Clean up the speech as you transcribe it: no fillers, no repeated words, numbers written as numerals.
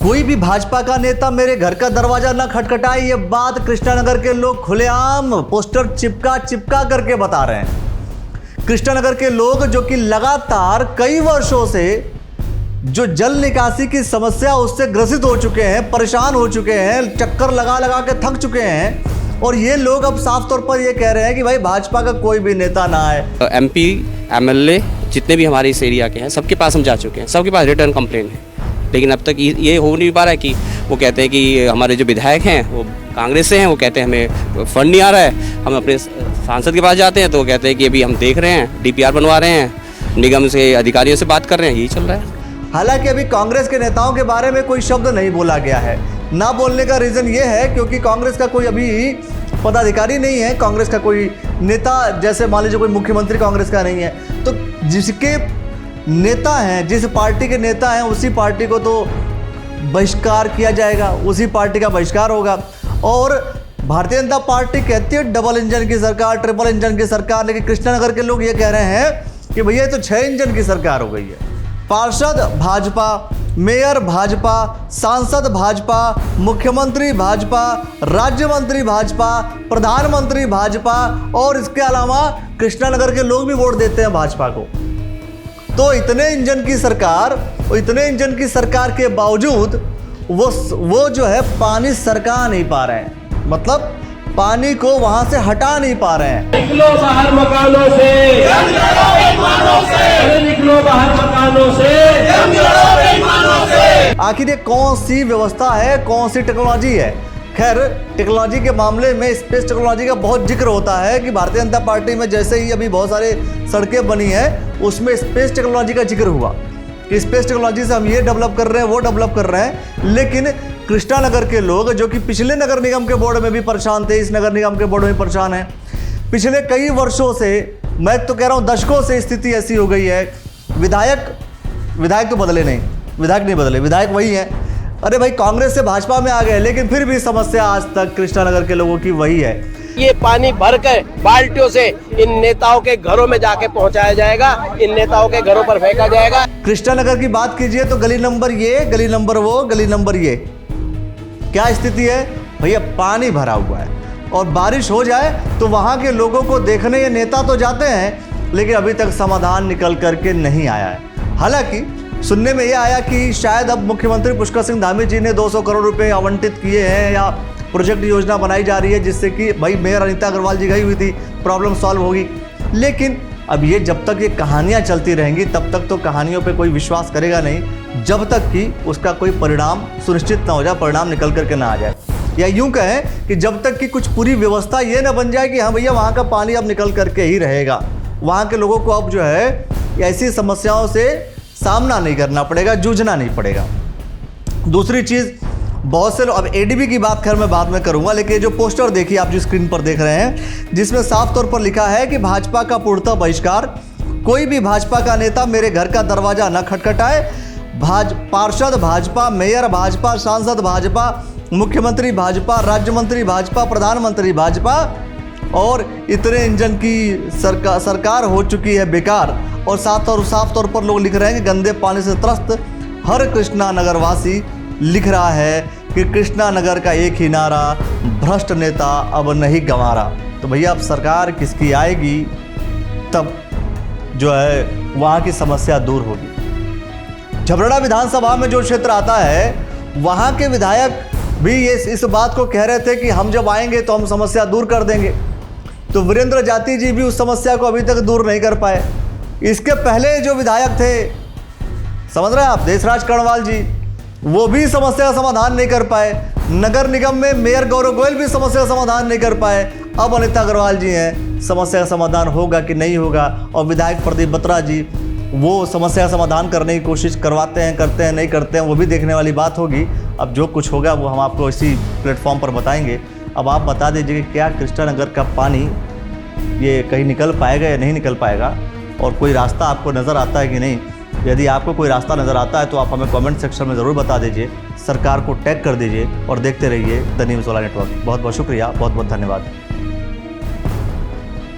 कोई भी भाजपा का नेता मेरे घर का दरवाजा ना खटखटाए, ये बात कृष्णानगर के लोग खुलेआम पोस्टर चिपका करके बता रहे हैं। कृष्णानगर के लोग जो कि लगातार कई वर्षों से जो जल निकासी की समस्या उससे ग्रसित हो चुके हैं, परेशान हो चुके हैं, चक्कर लगा लगा के थक चुके हैं, और ये लोग अब साफ तौर पर ये कह रहे हैं कि भाई भाजपा का कोई भी नेता ना आए। एमपी एमएलए जितने भी हमारे इस एरिया के हैं सबके पास हम जा चुके हैं, सबके पास रिटर्न कंप्लेंट है, लेकिन अब तक ये हो नहीं पा रहा है कि वो कहते हैं कि हमारे जो विधायक हैं वो कांग्रेस से हैं, वो कहते हैं हमें फंड नहीं आ रहा है। हम अपने सांसद के पास जाते हैं तो वो कहते हैं कि अभी हम देख रहे हैं, डीपीआर बनवा रहे हैं, निगम से अधिकारियों से बात कर रहे हैं, यही चल रहा है। हालांकि अभी कांग्रेस के नेताओं के बारे में कोई शब्द नहीं बोला गया है। ना बोलने का रीज़न ये है क्योंकि कांग्रेस का कोई अभी पदाधिकारी नहीं है, कांग्रेस का कोई नेता, जैसे मान लीजिए कोई मुख्यमंत्री कांग्रेस का नहीं है, तो जिसके नेता हैं, जिस पार्टी के नेता हैं, उसी पार्टी को तो बहिष्कार किया जाएगा, उसी पार्टी का बहिष्कार होगा। और भारतीय जनता पार्टी कहती है डबल इंजन की सरकार, ट्रिपल इंजन की सरकार, लेकिन कृष्णानगर के लोग ये कह रहे हैं कि भैया तो 6 इंजन की सरकार हो गई है। पार्षद भाजपा, मेयर भाजपा, सांसद भाजपा, मुख्यमंत्री भाजपा, राज्य मंत्री भाजपा, प्रधानमंत्री भाजपा, और इसके अलावा कृष्णानगर के लोग भी वोट देते हैं भाजपा को। तो इतने इंजन की सरकार के बावजूद वो जो है पानी सरका नहीं पा रहे हैं, मतलब पानी को वहां से हटा नहीं पा रहे हैं। निकलो बाहर मकानों से, निकलो बाहर मकानों से। आखिर ये कौन सी व्यवस्था है, कौन सी टेक्नोलॉजी है? खैर, टेक्नोलॉजी के मामले में स्पेस टेक्नोलॉजी का बहुत जिक्र होता है कि भारतीय जनता पार्टी में जैसे ही अभी बहुत सारे सड़कें बनी हैं उसमें स्पेस टेक्नोलॉजी का जिक्र हुआ कि स्पेस टेक्नोलॉजी से हम ये डेवलप कर रहे हैं, वो डेवलप कर रहे हैं। लेकिन कृष्णानगर के लोग जो कि पिछले नगर निगम के बोर्ड में भी परेशान थे, इस नगर निगम के बोर्ड में भी परेशान हैं। पिछले कई वर्षों से, मैं तो कह रहा हूँ दशकों से स्थिति ऐसी हो गई है। विधायक तो बदले नहीं, विधायक वही है। अरे भाई, कांग्रेस से भाजपा में आ गए, लेकिन फिर भी समस्या आज तक कृष्णानगर के लोगों की वही है। ये पानी भर कर बाल्टियों से इन नेताओं के घरों में जाके पहुंचाया जाएगा, इन नेताओं के घरों पर फेंका जाएगा। कृष्णानगर की बात कीजिए तो गली नंबर ये, गली नंबर वो, गली नंबर ये, क्या स्थिति है भैया? पानी भरा हुआ है, और बारिश हो जाए तो वहां के लोगों को देखने ये नेता तो जाते हैं, लेकिन अभी तक समाधान निकल करके नहीं आया है। हालांकि सुनने में यह आया कि शायद अब मुख्यमंत्री पुष्कर सिंह धामी जी ने 200 करोड़ रुपए आवंटित किए हैं, या प्रोजेक्ट योजना बनाई जा रही है जिससे कि भाई मेयर अनीता अग्रवाल जी गई हुई थी, प्रॉब्लम सॉल्व होगी। लेकिन अब ये जब तक ये कहानियां चलती रहेंगी तब तक तो कहानियों पे कोई विश्वास करेगा नहीं, जब तक कि उसका कोई परिणाम सुनिश्चित ना हो जाए, परिणाम निकल करके ना आ जाए। या यूं कहें कि जब तक कि कुछ पूरी व्यवस्था ये ना बन जाए कि हाँ भैया वहाँ का पानी अब निकल करके ही रहेगा, वहाँ के लोगों को अब जो है ऐसी समस्याओं से सामना नहीं करना पड़ेगा, जूझना नहीं पड़ेगा। दूसरी चीज़, बहुत से लोग, अब एडीबी की बात खैर मैं बाद में करूंगा, लेकिन जो पोस्टर देखिए आप जो स्क्रीन पर देख रहे हैं, जिसमें साफ तौर पर लिखा है कि भाजपा का पूर्णतः बहिष्कार, कोई भी भाजपा का नेता मेरे घर का दरवाजा न खटखटाए। पार्षद भाजपा, मेयर भाजपा, सांसद भाजपा, मुख्यमंत्री भाजपा, राज्य मंत्री भाजपा, प्रधानमंत्री भाजपा, और इतने इंजन की सरकार हो चुकी है बेकार। और साफ तौर पर लोग लिख रहे हैं कि गंदे पानी से त्रस्त हर कृष्णानगर वासी लिख रहा है कि कृष्णानगर का एक ही नारा, भ्रष्ट नेता अब नहीं गंवारा। तो भैया अब सरकार किसकी आएगी तब जो है वहाँ की समस्या दूर होगी। झबरड़ा विधानसभा में जो क्षेत्र आता है वहाँ के विधायक भी इस बात को कह रहे थे कि हम जब आएंगे तो हम समस्या दूर कर देंगे। तो वीरेंद्र जाति जी भी उस समस्या को अभी तक दूर नहीं कर पाए। इसके पहले जो विधायक थे, समझ रहे हैं आप, देशराज कर्णवाल जी, वो भी समस्या का समाधान नहीं कर पाए। नगर निगम में मेयर गौरव गोयल भी समस्या का समाधान नहीं कर पाए। अब अनीता अग्रवाल जी हैं, समस्या का समाधान होगा कि नहीं होगा। और विधायक प्रदीप बत्रा जी, वो समस्या का समाधान करने की कोशिश करते हैं नहीं करते हैं, वो भी देखने वाली बात होगी। अब जो कुछ होगा वो हम आपको इसी प्लेटफॉर्म पर बताएंगे। अब आप बता दीजिए कि क्या कृष्णानगर का पानी ये कहीं निकल पाएगा या नहीं निकल पाएगा, और कोई रास्ता आपको नज़र आता है कि नहीं। यदि आपको कोई रास्ता नज़र आता है तो आप हमें कमेंट सेक्शन में ज़रूर बता दीजिए, सरकार को टैग कर दीजिए, और देखते रहिए द न्यूज़ वाला नेटवर्क। बहुत बहुत शुक्रिया, बहुत बहुत धन्यवाद।